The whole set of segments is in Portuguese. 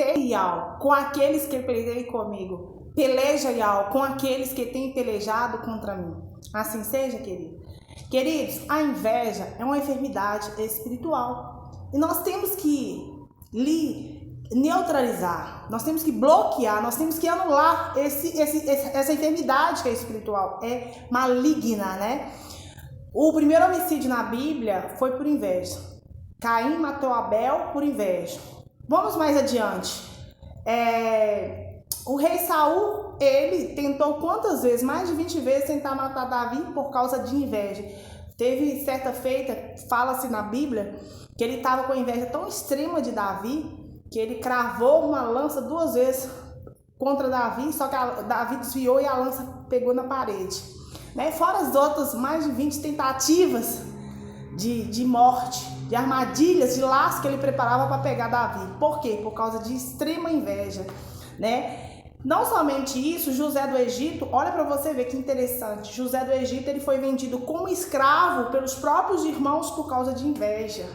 Ial, com aqueles que pelejem comigo. Peleja, Ial, com aqueles que têm pelejado contra mim. Assim seja, querido. Queridos, a inveja é uma enfermidade espiritual. E nós temos que neutralizar, nós temos que bloquear, nós temos que anular essa enfermidade que é espiritual, é maligna, né? O primeiro homicídio na Bíblia foi por inveja. Caim matou Abel por inveja. Vamos mais adiante. O rei Saul, ele tentou quantas vezes? Mais de 20 vezes tentar matar Davi por causa de inveja. Teve certa feita, fala-se na Bíblia, que ele estava com inveja tão extrema de Davi, que ele cravou uma lança 2 vezes contra Davi, só que Davi desviou e a lança pegou na parede. Né? Fora as outras mais de 20 tentativas de morte, de armadilhas, de laços que ele preparava para pegar Davi. Por quê? Por causa de extrema inveja, né? Não somente isso, José do Egito, olha para você ver que interessante, José do Egito ele foi vendido como escravo pelos próprios irmãos por causa de inveja,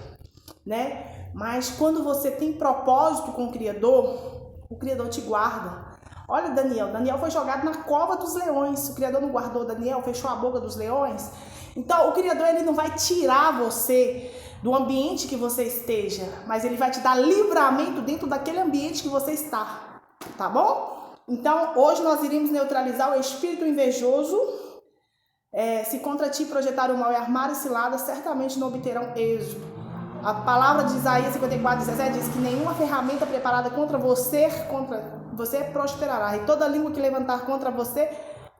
né? Mas quando você tem propósito com o Criador te guarda. Olha Daniel foi jogado na cova dos leões, o Criador não guardou Daniel, fechou a boca dos leões. Então o Criador ele não vai tirar você do ambiente que você esteja, mas ele vai te dar livramento dentro daquele ambiente que você está, tá bom? Então, hoje nós iremos neutralizar o espírito invejoso. Se contra ti projetar o mal e armar cilada, certamente não obterão êxito. A palavra de Isaías 54:17 diz que nenhuma ferramenta preparada contra você prosperará. E toda língua que levantar contra você,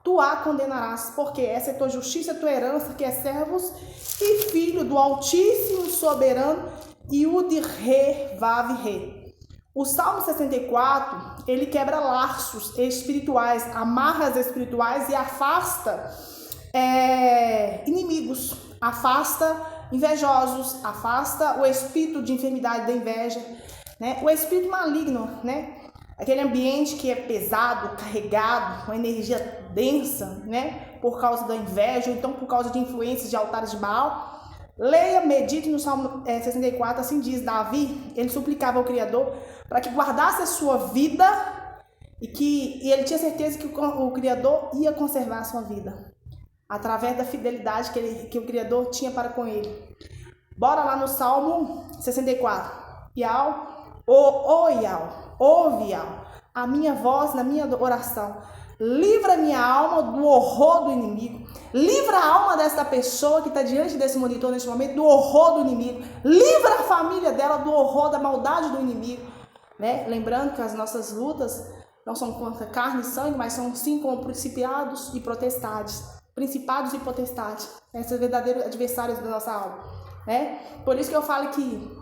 tu a condenarás. Porque essa é tua justiça, tua herança, que é servos e filho do Altíssimo Soberano e o de Rei, Vav Rei. O Salmo 64, ele quebra laços espirituais, amarras espirituais e afasta inimigos, afasta invejosos, afasta o espírito de enfermidade da inveja, né? O espírito maligno, né? Aquele ambiente que é pesado, carregado, uma energia densa, né? Por causa da inveja, ou então por causa de influências de altares de Baal. Leia, medite no Salmo 64, assim diz Davi, ele suplicava ao Criador para que guardasse a sua vida e ele tinha certeza que o Criador ia conservar a sua vida, através da fidelidade que o Criador tinha para com ele. Bora lá no Salmo 64. Ial, ouve, Ial, a minha voz na minha oração. Livra minha alma do horror do inimigo. Livra a alma desta pessoa que está diante desse monitor neste momento do horror do inimigo. Livra a família dela do horror, da maldade do inimigo. Né? Lembrando que as nossas lutas não são contra carne e sangue, mas são sim com principados e potestades. Principados e potestades. Esses verdadeiros adversários da nossa alma. Né? Por isso que eu falo que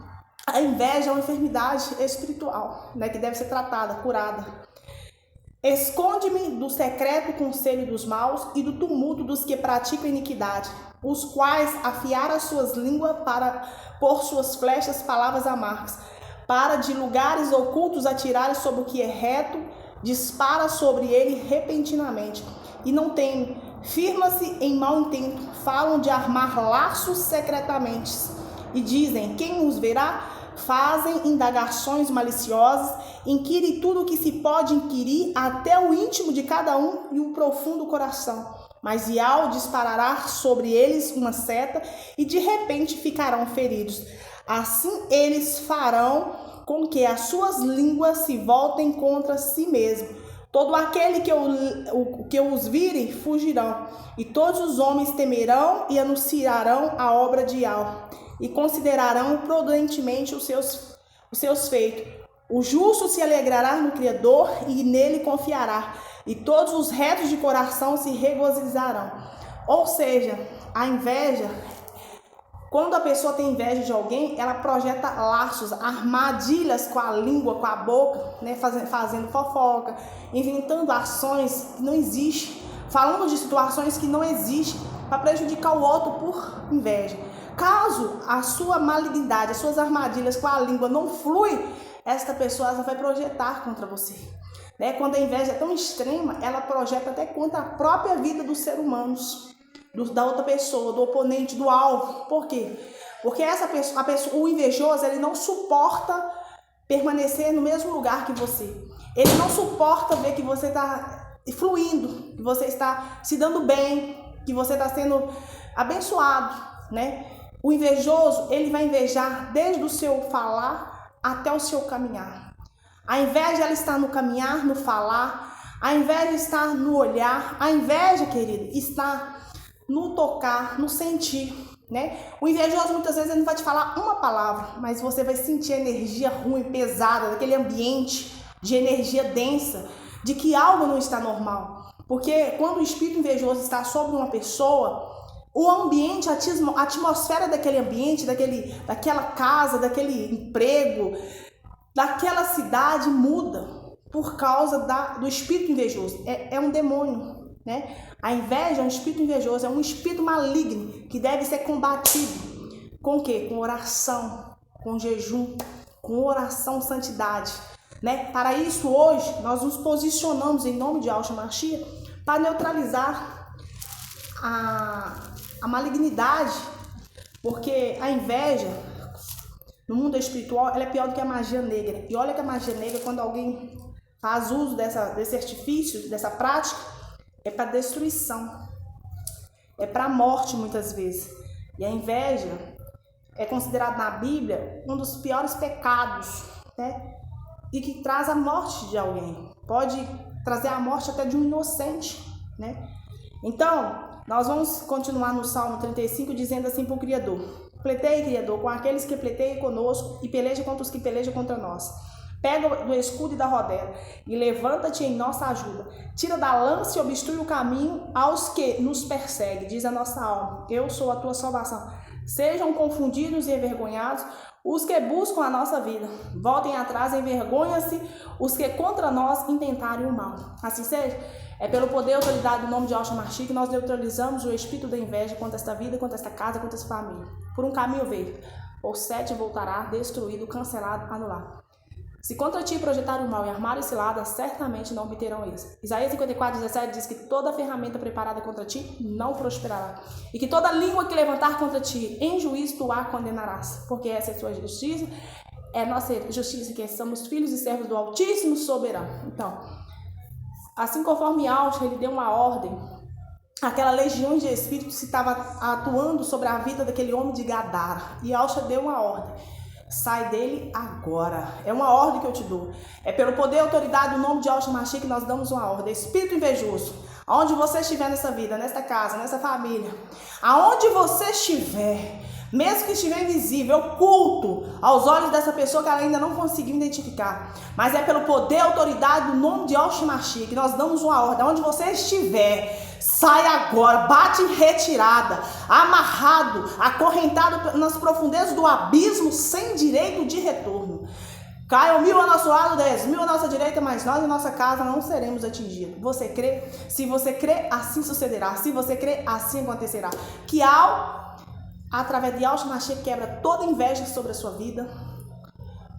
a inveja é uma enfermidade espiritual, né? Que deve ser tratada, curada. Esconde-me do secreto conselho dos maus e do tumulto dos que praticam iniquidade, os quais afiaram as suas línguas para pôr suas flechas palavras amargas, para de lugares ocultos atirarem sobre o que é reto, dispara sobre ele repentinamente, e não temem, firma-se em mau intento, falam de armar laços secretamente, e dizem, quem os verá? Fazem indagações maliciosas, inquire tudo o que se pode inquirir, até o íntimo de cada um e o profundo coração. Mas Ial disparará sobre eles uma seta e de repente ficarão feridos. Assim eles farão com que as suas línguas se voltem contra si mesmo. Todo aquele que os vire fugirão, e todos os homens temerão e anunciarão a obra de Ial, e considerarão prudentemente os seus feitos. O justo se alegrará no Criador e nele confiará, e todos os retos de coração se regozijarão. Ou seja, a inveja, quando a pessoa tem inveja de alguém, ela projeta laços, armadilhas com a língua, com a boca, né? Fazendo fofoca, inventando ações que não existem, falando de situações que não existem, para prejudicar o outro por inveja. Caso a sua malignidade, as suas armadilhas com a língua não flui, esta pessoa ela vai projetar contra você. Né? Quando a inveja é tão extrema, ela projeta até contra a própria vida dos seres humanos, da outra pessoa, do oponente, do alvo. Por quê? Porque o invejoso ele não suporta permanecer no mesmo lugar que você. Ele não suporta ver que você está fluindo, que você está se dando bem, que você está sendo abençoado, né? O invejoso, ele vai invejar desde o seu falar até o seu caminhar. A inveja, ela está no caminhar, no falar. A inveja está no olhar. A inveja, querido, está no tocar, no sentir, né? O invejoso, muitas vezes, ele não vai te falar uma palavra, mas você vai sentir a energia ruim, pesada, daquele ambiente de energia densa, de que algo não está normal. Porque quando o espírito invejoso está sobre uma pessoa, o ambiente, a atmosfera daquele ambiente, daquela casa, daquele emprego, daquela cidade muda por causa do espírito invejoso. É um demônio, né? A inveja é um espírito invejoso, é um espírito maligno que deve ser combatido. Com o quê? Com oração, com jejum, com oração, santidade, né? Para isso, hoje, nós nos posicionamos em nome de Yahshua Mashiach para neutralizar a malignidade, porque a inveja no mundo espiritual, ela é pior do que a magia negra. E olha que a magia negra, quando alguém faz uso desse artifício, dessa prática, é para destruição, é para morte muitas vezes. E a inveja é considerada na Bíblia um dos piores pecados, né? E que traz a morte de alguém, pode trazer a morte até de um inocente, né? Então, nós vamos continuar no Salmo 35 dizendo assim para o Criador: Pletei, Criador, com aqueles que pleteiam conosco e peleja contra os que pelejam contra nós. Pega do escudo e da rodela e levanta-te em nossa ajuda. Tira da lança e obstrui o caminho aos que nos perseguem. Diz a nossa alma: eu sou a tua salvação. Sejam confundidos e envergonhados os que buscam a nossa vida. Voltem atrás, envergonha-se os que contra nós intentarem o mal. Assim seja. É pelo poder e autoridade do nome de Yahshua Mashiach que nós neutralizamos o espírito da inveja contra esta vida, contra esta casa, contra esta família. Por um caminho veio, por 7 voltará, destruído, cancelado, anulado. Se contra ti projetarem o mal e armarem cilada, certamente não obterão isso. Isaías 54:17 diz que toda ferramenta preparada contra ti não prosperará. E que toda língua que levantar contra ti, em juízo tu a condenarás. Porque essa é a sua justiça, é nossa justiça, que somos filhos e servos do Altíssimo Soberano. Então, assim conforme Yahshua, ele deu uma ordem, aquela legião de espíritos que estava atuando sobre a vida daquele homem de Gadara. E Yahshua deu uma ordem: sai dele agora. É uma ordem que eu te dou. É pelo poder e autoridade do nome de Yahshua Mashiach que nós damos uma ordem. Espírito invejoso, aonde você estiver nessa vida, nesta casa, nessa família, aonde você estiver, mesmo que estiver invisível, oculto aos olhos dessa pessoa que ela ainda não conseguiu identificar, mas é pelo poder e autoridade do nome de Yahshua Mashiach que nós damos uma ordem: onde você estiver, sai agora, bate em retirada, amarrado, acorrentado nas profundezas do abismo, sem direito de retorno. Caiam 1000 ao nosso lado, 10.000 à nossa direita, mas nós e nossa casa não seremos atingidos. Você crê? Se você crê, assim sucederá. Se você crê, assim acontecerá. Que através de Yahshua Mashiach, quebra toda inveja sobre a sua vida,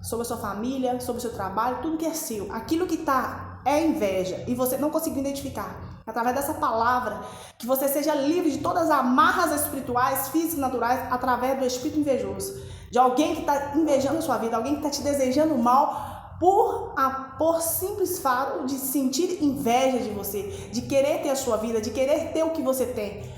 sobre a sua família, sobre o seu trabalho, tudo que é seu. Aquilo que é inveja e você não conseguiu identificar, através dessa palavra, que você seja livre de todas as amarras espirituais, físicas, naturais, através do espírito invejoso, de alguém que está invejando a sua vida, alguém que está te desejando mal, por simples fato de sentir inveja de você, de querer ter a sua vida, de querer ter o que você tem.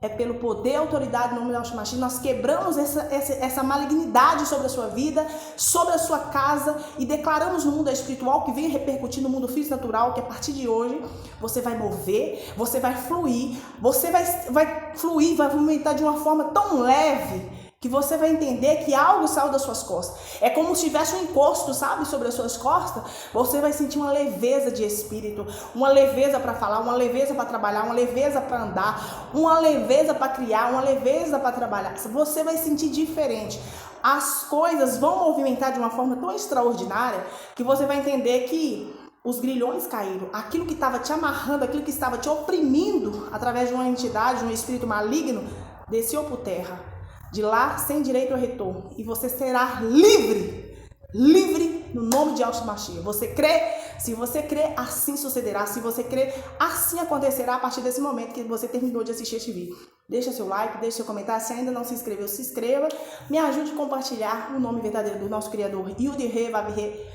É pelo poder e autoridade do nome de Yahshua Mashiach, nós quebramos essa malignidade sobre a sua vida, sobre a sua casa, e declaramos no mundo espiritual, que vem repercutir no mundo físico natural, que a partir de hoje você vai mover, você vai fluir, você vai fluir, vai movimentar de uma forma tão leve que você vai entender que algo saiu das suas costas. É como se tivesse um encosto, sabe, sobre as suas costas. Você vai sentir uma leveza de espírito, uma leveza para falar, uma leveza para trabalhar, uma leveza para andar, uma leveza para criar, uma leveza para trabalhar. Você vai sentir diferente. As coisas vão movimentar de uma forma tão extraordinária que você vai entender que os grilhões caíram. Aquilo que estava te amarrando, aquilo que estava te oprimindo através de uma entidade, de um espírito maligno, desceu por terra. De lá, sem direito ao retorno. E você será livre, livre, no nome de Yahshua Mashiach. Você crê? Se você crê, assim sucederá. Se você crê, assim acontecerá a partir desse momento que você terminou de assistir este vídeo. Deixa seu like, deixa seu comentário. Se ainda não se inscreveu, se inscreva. Me ajude a compartilhar o nome verdadeiro do nosso Criador, Yud-He, Vav-He,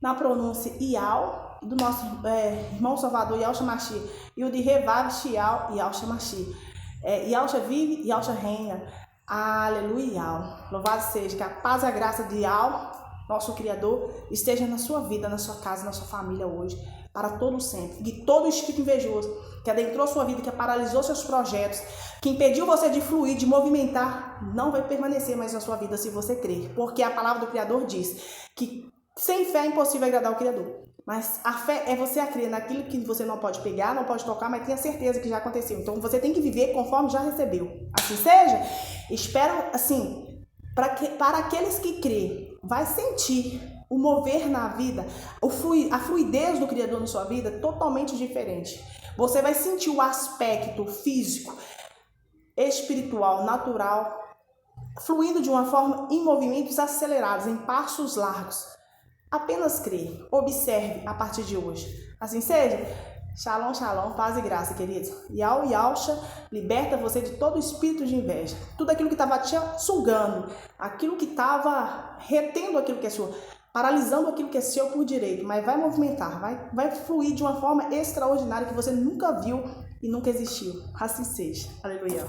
na pronúncia Ial, do nosso irmão Salvador, Yahshua Mashiach. Yud-He, Vav-Shial, Yahshua Mashiach. Yahshua vive, Yahshua reina. Aleluia. Louvado seja, que a paz e a graça de Yahweh, nosso Criador, esteja na sua vida, na sua casa, na sua família hoje, para todo sempre. Que todo espírito invejoso que adentrou sua vida, que paralisou seus projetos, que impediu você de fluir, de movimentar, não vai permanecer mais na sua vida se você crer. Porque a palavra do Criador diz que sem fé é impossível agradar o Criador. Mas a fé é você a crer naquilo que você não pode pegar, não pode tocar, mas tenha certeza que já aconteceu. Então você tem que viver conforme já recebeu. Assim seja. Espero, assim, para aqueles que crêem, vai sentir o mover na vida, a fluidez do Criador na sua vida totalmente diferente. Você vai sentir o aspecto físico, espiritual, natural, fluindo de uma forma em movimentos acelerados, em passos largos. Apenas crê, observe a partir de hoje. Assim seja. Shalom, shalom, paz e graça, queridos. Yahshua liberta você de todo espírito de inveja. Tudo aquilo que estava te sugando, aquilo que estava retendo aquilo que é seu, paralisando aquilo que é seu por direito, mas vai movimentar, vai fluir de uma forma extraordinária que você nunca viu e nunca existiu. Assim seja. Aleluia.